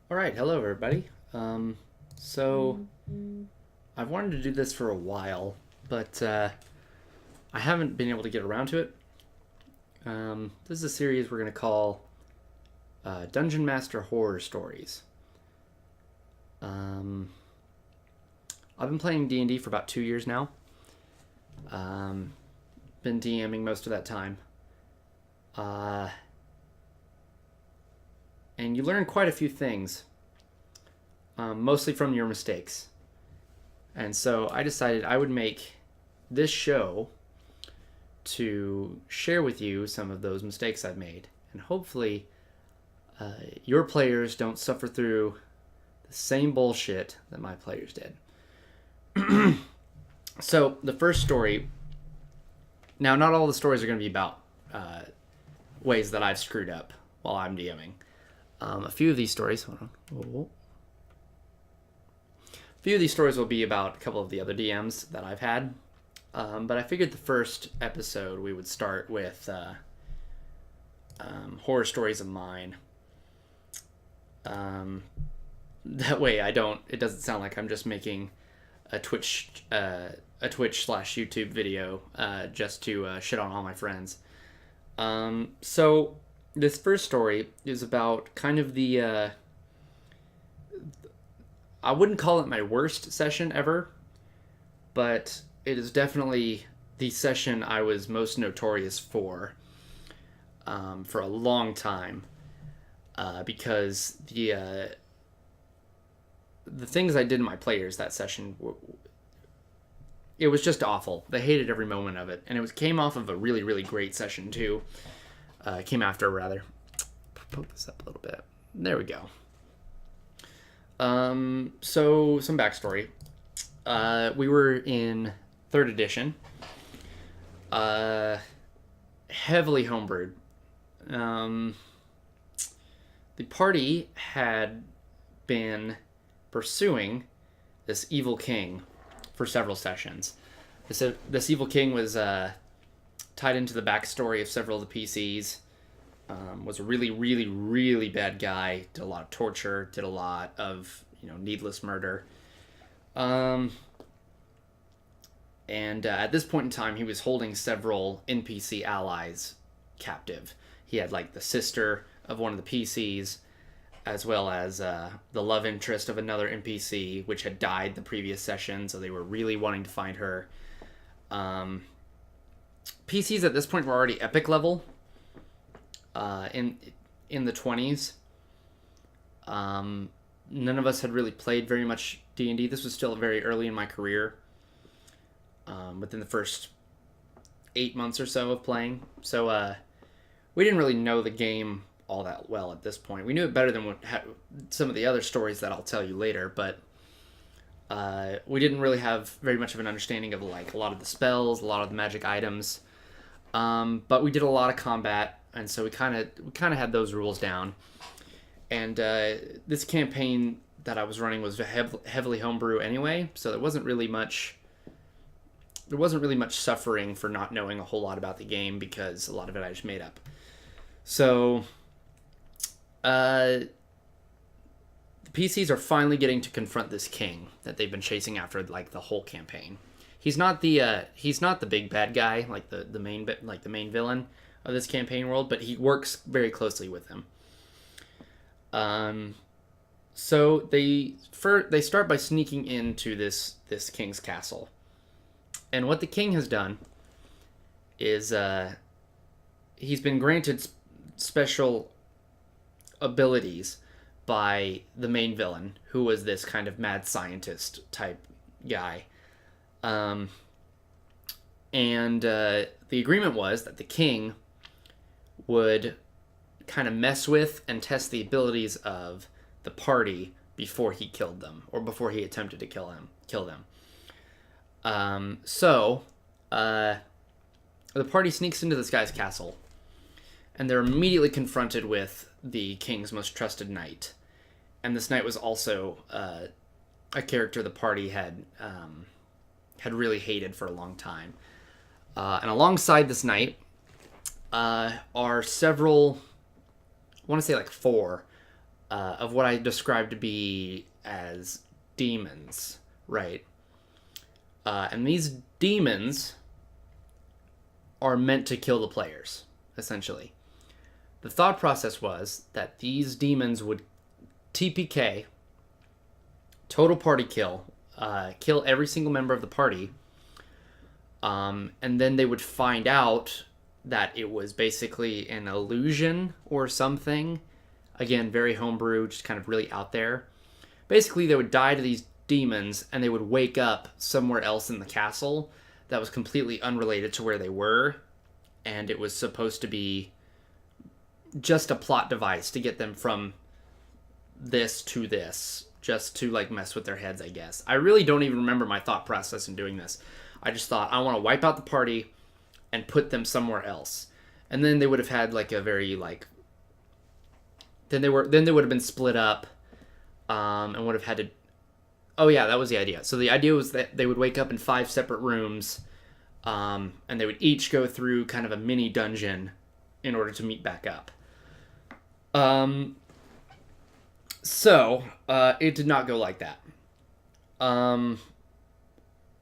All right, hello everybody. So I've wanted to do this for a while, but I haven't been able to get around to it. This is a series we're going to call Dungeon Master Horror Stories. Um, I've been playing D&D for about 2 years now. Um, been DMing most of that time. Uh, and you learn quite a few things, mostly from your mistakes. And so I decided I would make this show to share with you some of those mistakes I've made. And hopefully, your players don't suffer through the same bullshit that my players did. So, the first story. Now, not all the stories are going to be about ways that I've screwed up while I'm DMing. A few of these stories. Hold on. Whoa. A few of these stories will be about a couple of the other DMs that I've had. But I figured the first episode we would start with horror stories of mine. That way it doesn't sound like I'm just making a Twitch slash YouTube video just to shit on all my friends. So this first story is about kind of the I wouldn't call it my worst session ever, but it is definitely the session I was most notorious for a long time, because the things I did in my players that session, it was just awful. They hated every moment of it, and it came off of a really, really great session too. Came after, rather. Poke this up a little bit. There we go. So some backstory. We were in 3rd edition. Heavily homebrewed. The party had been pursuing this evil king for several sessions. This evil king was tied into the backstory of several of the PCs. Was a really, really, really bad guy. Did a lot of torture. Did a lot of needless murder. And at this point in time, he was holding several NPC allies captive. He had like the sister of one of the PCs, as well as the love interest of another NPC, which had died the previous session, so they were really wanting to find her. PCs at this point were already epic level, in the 20s. None of us had really played very much D&D. This was still very early in my career, within the first 8 months or so of playing. So we didn't really know the game all that well at this point. We knew it better than some of the other stories that I'll tell you later, but we didn't really have very much of an understanding of like a lot of the spells, a lot of the magic items. But we did a lot of combat, and so we kind of had those rules down. And this campaign that I was running was heavily homebrew anyway, so there wasn't really much suffering for not knowing a whole lot about the game, because a lot of it I just made up. So the PCs are finally getting to confront this king that they've been chasing after like the whole campaign. He's not the big bad guy like the main villain of this campaign world, but he works very closely with him. So they start by sneaking into this king's castle, and what the king has done is he's been granted special abilities by the main villain, who was this kind of mad scientist type guy. And the agreement was that the king would kind of mess with and test the abilities of the party before he killed them, or before he attempted to kill them. So the party sneaks into this guy's castle, and they're immediately confronted with the king's most trusted knight. And this knight was also a character the party had really hated for a long time. And alongside this knight are several, I want to say like 4 of what I described to be as demons, right? And these demons are meant to kill the players, essentially. The thought process was that these demons would TPK, total party kill, kill every single member of the party, and then they would find out that it was basically an illusion or something. Again, very homebrew, just kind of really out there. Basically, they would die to these demons, and they would wake up somewhere else in the castle that was completely unrelated to where they were, and it was supposed to be just a plot device to get them from this to this, just to like mess with their heads, I guess. I really don't even remember my thought process in doing this. I just thought, I want to wipe out the party and put them somewhere else. And then they would have had like a very like then they would have been split up, and would have had to. Oh yeah, that was the idea. So the idea was that they would wake up in 5 separate rooms, and they would each go through kind of a mini dungeon in order to meet back up. So it did not go like that.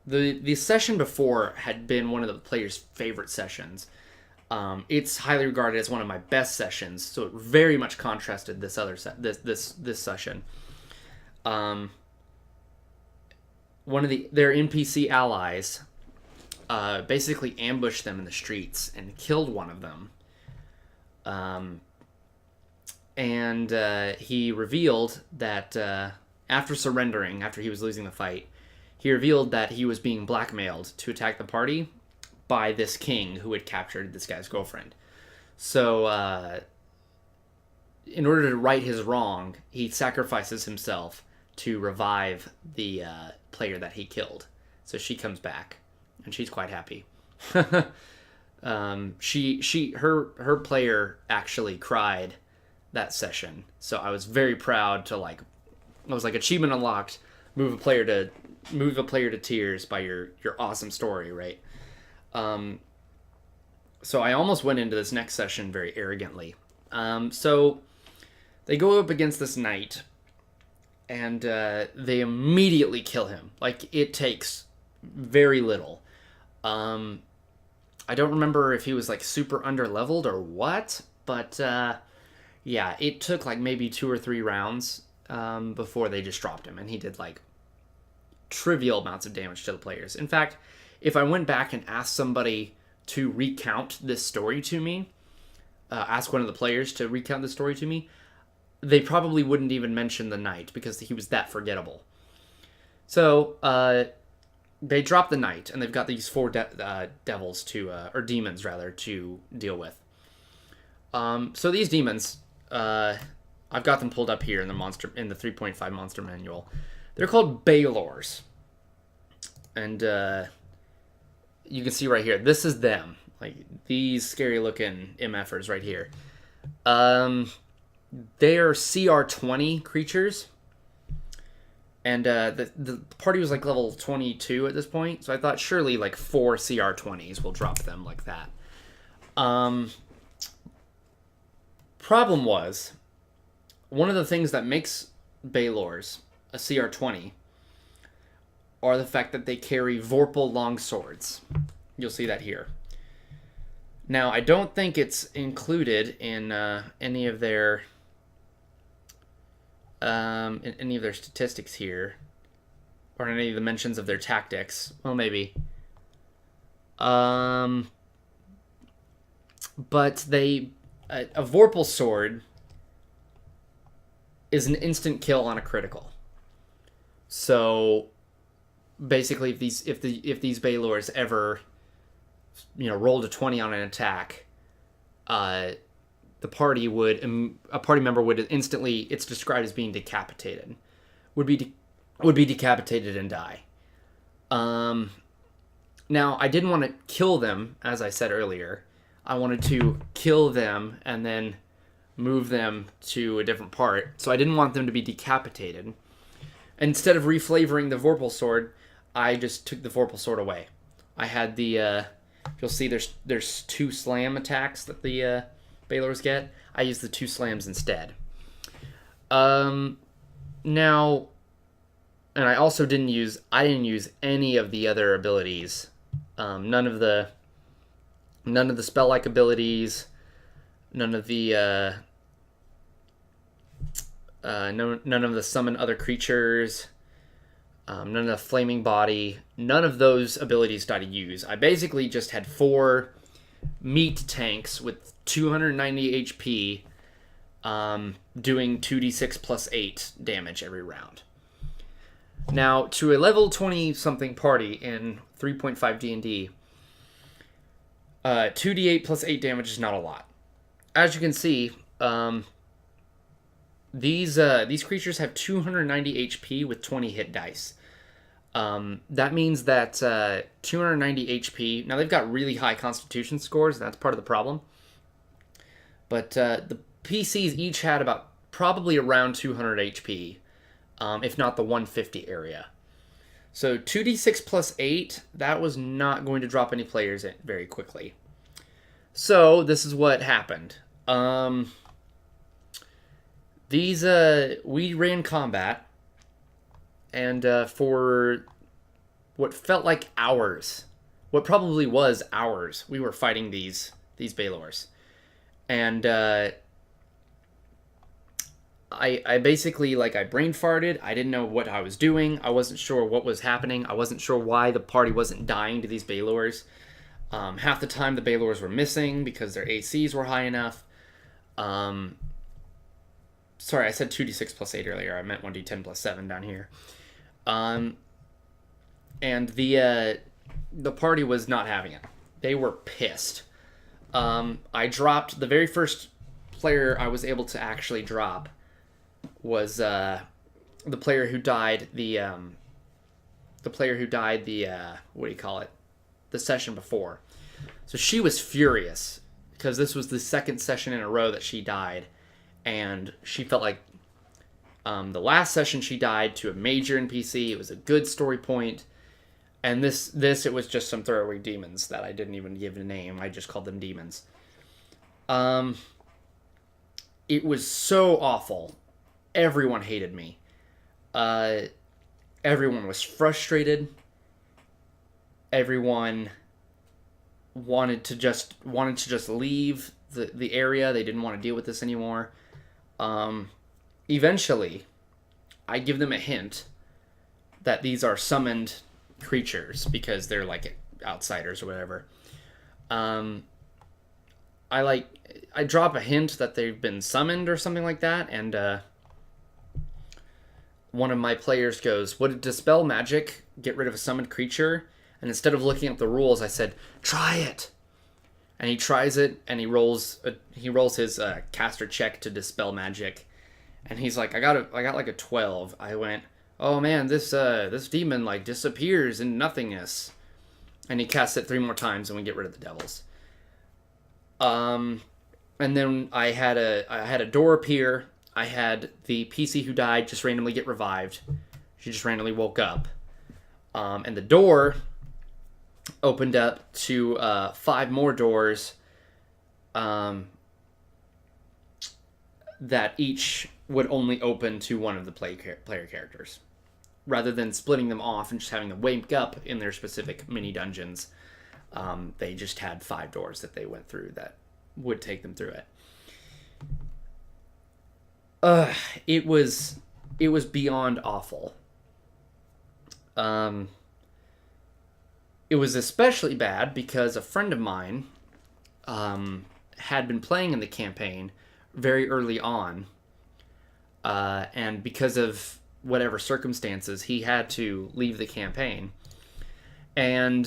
The session before had been one of the players' favorite sessions. It's highly regarded as one of my best sessions, so it very much contrasted this other this session. One of their NPC allies basically ambushed them in the streets and killed one of them. And he revealed that after surrendering, after he was losing the fight, he revealed that he was being blackmailed to attack the party by this king who had captured this guy's girlfriend. So, in order to right his wrong, he sacrifices himself to revive the player that he killed. So she comes back, and she's quite happy. Her player actually cried that session, so I was very proud to I was like, achievement unlocked. Move a player to tears by your awesome story, right? So I almost went into this next session very arrogantly. So they go up against this knight, and they immediately kill him. Like, it takes very little. I don't remember if he was like super underleveled or what, but yeah, it took like maybe 2 or 3 rounds before they just dropped him, and he did like trivial amounts of damage to the players. In fact, if I went back and asked somebody to recount this story to me, ask one of the players to recount the story to me, they probably wouldn't even mention the knight because he was that forgettable. So they drop the knight, and they've got these 4 devils or demons rather, to deal with. So these demons, I've got them pulled up here in the 3.5 monster manual. They're called Balors, and you can see right here. This is them, like these scary looking MFers right here. They are CR20 creatures, and the party was like level 22 at this point, so I thought surely like 4 CR20s will drop them like that. Problem was, one of the things that makes Balors a CR20 are the fact that they carry Vorpal longswords. You'll see that here. Now, I don't think it's included in any of their statistics here, or in any of the mentions of their tactics. Well, maybe. But a Vorpal sword is an instant kill on a critical. So basically, if these Balors ever, rolled a 20 on an attack, a party member would instantly, it's described as being decapitated, would be decapitated and die. Now, I didn't want to kill them, as I said earlier. I wanted to kill them and then move them to a different part. So I didn't want them to be decapitated. Instead of reflavoring the Vorpal sword, I just took the Vorpal sword away. I had the, you'll see there's 2 slam attacks that the Balors get. I used the 2 slams instead. Now, and I didn't use any of the other abilities. None of the spell like abilities, none of the none of the summon other creatures, none of the flaming body, none of those abilities did I use. I basically just had 4 meat tanks with 290 HP, doing 2d6 plus 8 damage every round. Now, to a level 20 something party in 3.5 D&D, 2d8 plus 8 damage is not a lot. As you can see, these creatures have 290 HP with 20 hit dice. That means that 290 HP. Now they've got really high Constitution scores. And that's part of the problem. But the PCs each had about probably around 200 HP, if not the 150 area. So 2d6 plus 8, that was not going to drop any players in very quickly. So this is what happened. We ran combat, and for what felt like hours, what probably was hours, we were fighting these Balors. And I basically, like, I brain farted. I didn't know what I was doing. I wasn't sure what was happening. I wasn't sure why the party wasn't dying to these Balors. Half the time the Balors were missing because their ACs were high enough. Sorry, I said 2d6 plus 8 earlier. I meant 1d10 plus 7 down here. And the party was not having it. They were pissed. I dropped the very first player I was able to actually drop was the player who died the what do you call it? The session before. So she was furious because this was the second session in a row that she died, and she felt like the last session she died to a major NPC. It was a good story point. And this it was just some throwaway demons that I didn't even give a name. I just called them demons. It was so awful. Everyone hated me. Everyone was frustrated. Everyone wanted to just leave the area. They didn't want to deal with this anymore. Eventually, I give them a hint that these are summoned creatures because they're like outsiders or whatever. I drop a hint that they've been summoned or something like that, and one of my players goes, "Would Dispel Magic get rid of a summoned creature?" And instead of looking up the rules, I said, "Try it." And he tries it, and he rolls his caster check to Dispel Magic, and he's like, I got like a 12. I went, "Oh man, this demon like disappears in nothingness," and he casts it 3 more times, and we get rid of the devils. And then I had a door appear. I had the PC who died just randomly get revived. She just randomly woke up, and the door opened up to 5 more doors, that each would only open to one of the player characters, rather than splitting them off and just having them wake up in their specific mini dungeons. They just had 5 doors that they went through that would take them through it. It was beyond awful. It was especially bad because a friend of mine had been playing in the campaign very early on, and because of whatever circumstances, he had to leave the campaign. And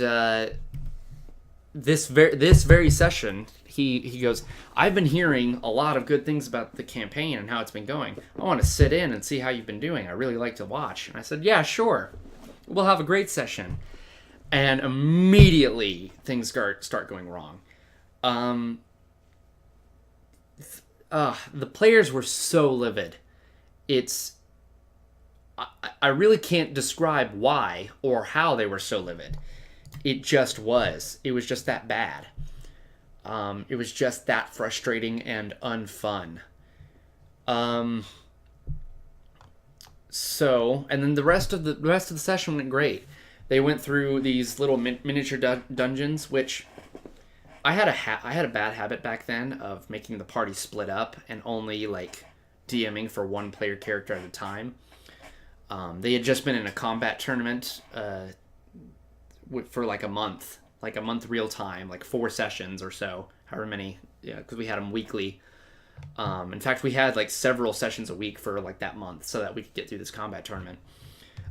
this very session, he goes, "I've been hearing a lot of good things about the campaign and how it's been going. I want to sit in and see how you've been doing. I really like to watch." And I said, "Yeah, sure. We'll have a great session." And immediately things start going wrong. The players were so livid. I really can't describe why or how they were so livid. It just was. It was just that bad. It was just that frustrating and unfun. So, and then the rest of the session went great. They went through these little miniature dungeons, which I had a bad habit back then of making the party split up and only like DMing for one player character at a time. They had just been in a combat tournament for like a month real time, like 4 sessions or so, however many, yeah, because we had them weekly. In fact, we had like several sessions a week for like that month so that we could get through this combat tournament.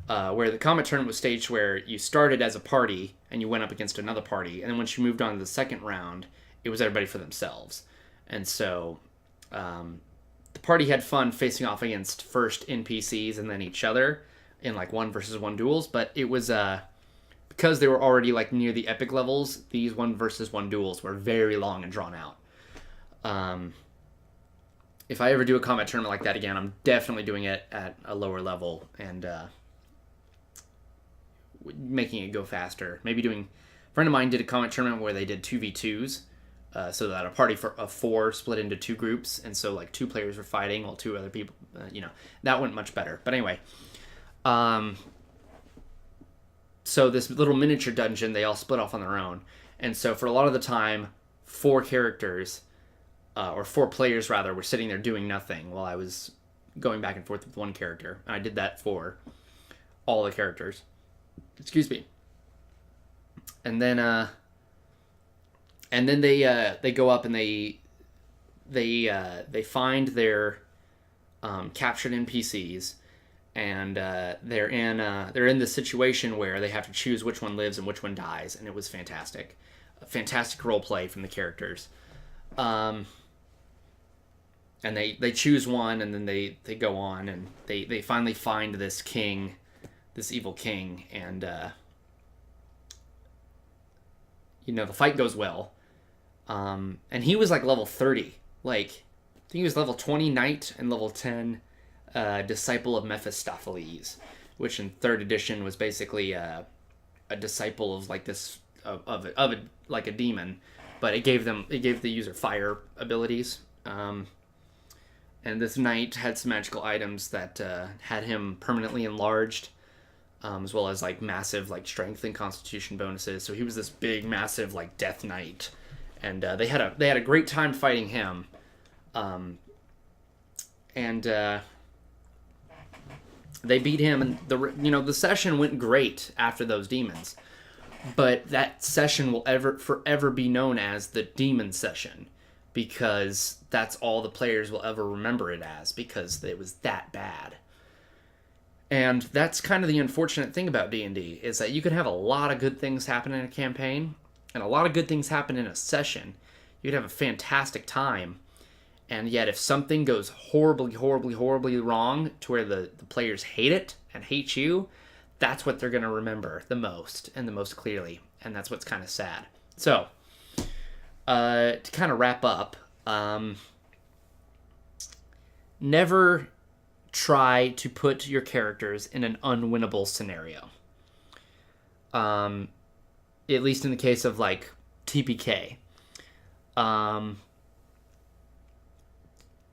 Where the combat tournament was staged where you started as a party and you went up against another party, and then once you moved on to the second round, it was everybody for themselves. And so the party had fun facing off against first NPCs and then each other in like 1 versus 1 duels, but it was because they were already like near the epic levels, these 1 versus 1 duels were very long and drawn out. If I ever do a combat tournament like that again, I'm definitely doing it at a lower level and making it go faster. Maybe a friend of mine did a combat tournament where they did 2v2s, so that a party of 4 split into 2 groups, and so like 2 players were fighting while 2 other people, that went much better. But anyway, so this little miniature dungeon, they all split off on their own, and so for a lot of the time, 4 characters, or 4 players rather, were sitting there doing nothing while I was going back and forth with one character, and I did that for all the characters. Excuse me. And then they go up and they find their captured NPCs, and they're in this situation where they have to choose which one lives and which one dies, and it was fantastic, a fantastic role play from the characters. And they choose one, and then they go on, and they finally find this king, this evil king, and the fight goes well. And he was like level 30, like I think he was level 20 knight and level 10 disciple of Mephistopheles, which in 3rd edition was basically a disciple of like this of like a demon, but it gave the user fire abilities. And this knight had some magical items that had him permanently enlarged, as well as like massive like strength and constitution bonuses. So he was this big, massive like death knight, and they had a great time fighting him. And they beat him, and the session went great after those demons. But that session will forever be known as the demon session, because that's all the players will ever remember it as, because it was that bad. And that's kind of the unfortunate thing about D&D, is that you can have a lot of good things happen in a campaign, and a lot of good things happen in a session. You could have a fantastic time, and yet if something goes horribly, horribly, horribly wrong to where the players hate it and hate you, that's what they're going to remember the most and the most clearly, and that's what's kind of sad. So, to kind of wrap up, never try to put your characters in an unwinnable scenario. At least in the case of like TPK.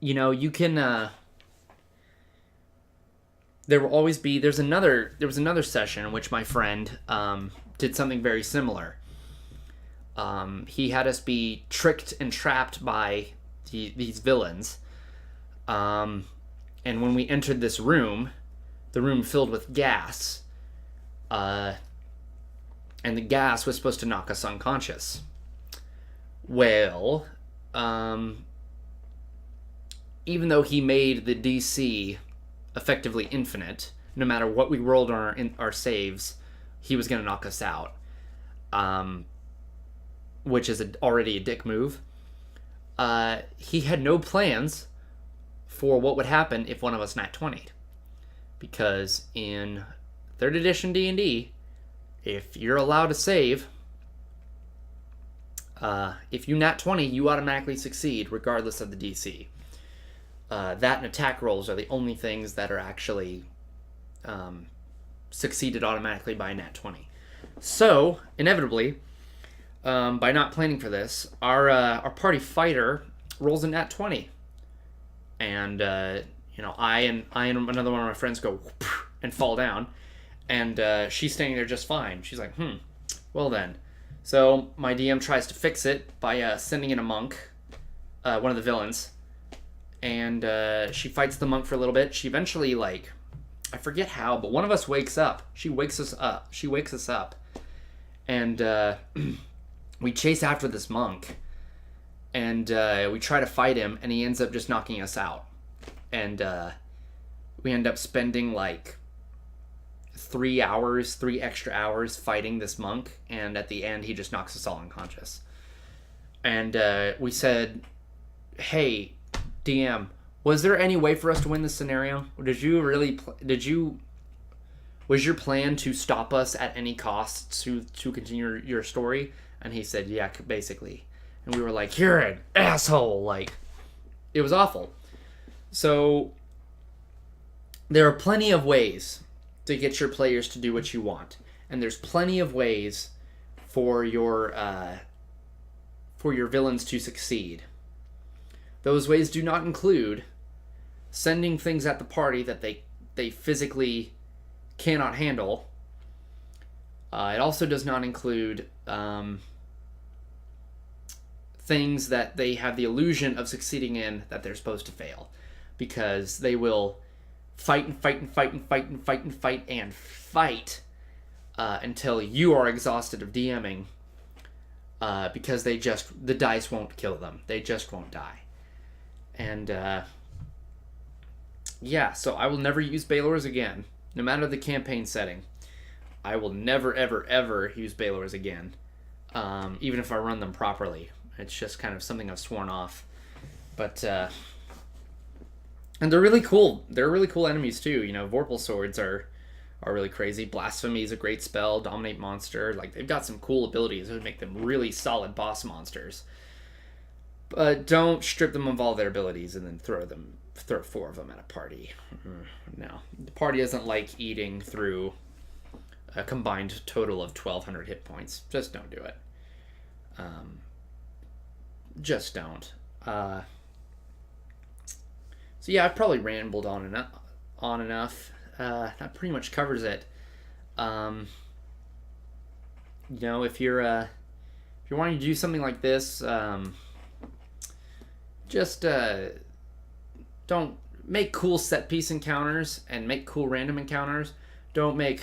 You can there was another session in which my friend did something very similar. He had us be tricked and trapped by these villains. And when we entered this room, the room filled with gas, and the gas was supposed to knock us unconscious. Well, even though he made the DC effectively infinite, no matter what we rolled on our saves, he was going to knock us out, which is already a dick move. He had no plans for what would happen if one of us nat 20'd, because in 3rd edition D&D, if you're allowed to save, if you nat 20, you automatically succeed regardless of the DC. That and attack rolls are the only things that are actually succeeded automatically by nat 20. So, inevitably, by not planning for this, our party fighter rolls a nat 20. And, I and another one of my friends go and fall down, and she's standing there just fine. She's like, well then. So my DM tries to fix it by sending in a monk, one of the villains, and she fights the monk for a little bit. She eventually, like, I forget how, but one of us wakes up. She wakes us up, and we chase after this monk, and we try to fight him, and he ends up just knocking us out. And we end up spending like 3 extra hours fighting this monk, and at the end he just knocks us all unconscious. And we said, hey, DM, was there any way for us to win this scenario? Did you really was your plan to stop us at any cost to continue your story? And he said, yeah, basically. And we were like, you're an asshole. Like, it was awful. So there are plenty of ways to get your players to do what you want, and there's plenty of ways for your villains to succeed. Those ways do not include sending things at the party that they physically cannot handle. It also does not include things that they have the illusion of succeeding in that they're supposed to fail, because they will fight until you are exhausted of DMing, because the dice won't kill them. They just won't die. And so I will never use Balors again, no matter the campaign setting. I will never, ever, ever use Balors again, even if I run them properly. It's just kind of something I've sworn off. But and they're really cool. They're really cool enemies too. Vorpal swords are really crazy. Blasphemy is a great spell. Dominate monster. Like, they've got some cool abilities that would make them really solid boss monsters. But don't strip them of all their abilities and then throw 4 of them at a party. No, the party doesn't like eating through a combined total of 1,200 hit points. Just don't do it. Just don't. So yeah, I've probably rambled on enough. That pretty much covers it. If you're wanting to do something like this, just don't make cool set piece encounters and make cool random encounters. Don't make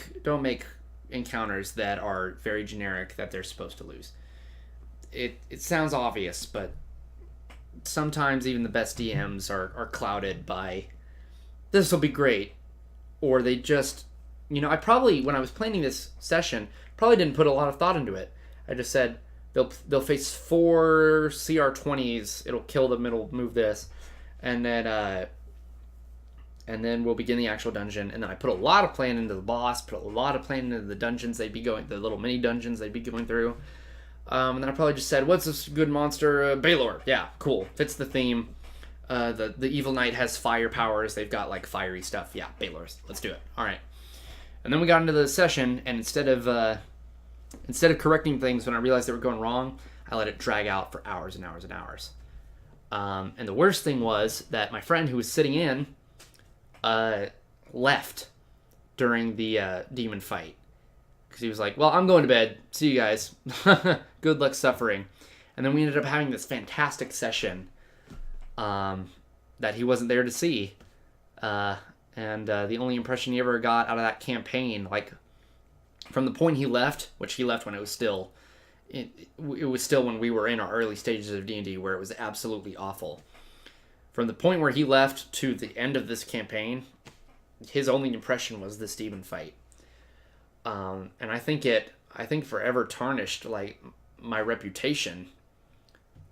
encounters that are very generic that they're supposed to lose. It sounds obvious, but sometimes even the best DMs are clouded by, this will be great, or they just, I probably, when I was planning this session, probably didn't put a lot of thought into it. I just said they'll face 4 CR20s, it'll kill them, it'll move this, and then we'll begin the actual dungeon. And then I put a lot of plan into the boss, put a lot of plan into the dungeons the little mini dungeons they'd be going through. And then I probably just said, what's this good monster? Balor. Yeah, cool. Fits the theme. The Evil Knight has fire powers. They've got, like, fiery stuff. Yeah, Balor. Let's do it. All right. And then we got into the session, and instead of correcting things when I realized they were going wrong, I let it drag out for hours and hours and hours. And the worst thing was that my friend who was sitting in left during the demon fight. Because he was like, well, I'm going to bed. See you guys. Good luck suffering. And then we ended up having this fantastic session that he wasn't there to see. And the only impression he ever got out of that campaign, like, from the point he left, which he left when it was still when we were in our early stages of D&D, where it was absolutely awful. From the point where he left to the end of this campaign, his only impression was this demon fight. And I think forever tarnished, like, my reputation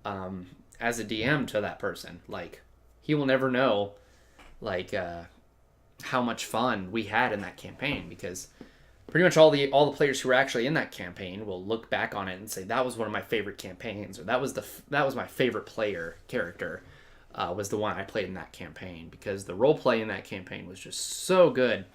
as a DM to that person. Like, he will never know, like, how much fun we had in that campaign, because pretty much all the players who were actually in that campaign will look back on it and say, that was one of my favorite campaigns, or that was my favorite player character, was the one I played in that campaign, because the role play in that campaign was just so good.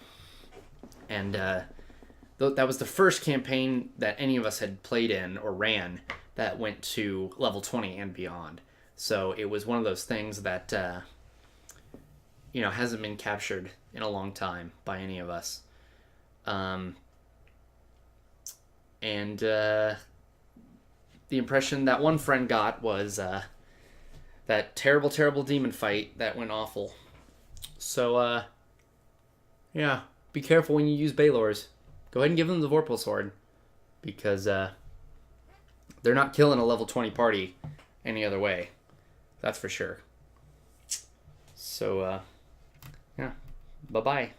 And that was the first campaign that any of us had played in or ran that went to level 20 and beyond. So it was one of those things that hasn't been captured in a long time by any of us. And the impression that one friend got was that terrible, terrible demon fight that went awful. So, yeah, be careful when you use Baylors. Go ahead and give them the Vorpal Sword, because they're not killing a level 20 party any other way. That's for sure. So, yeah, bye-bye.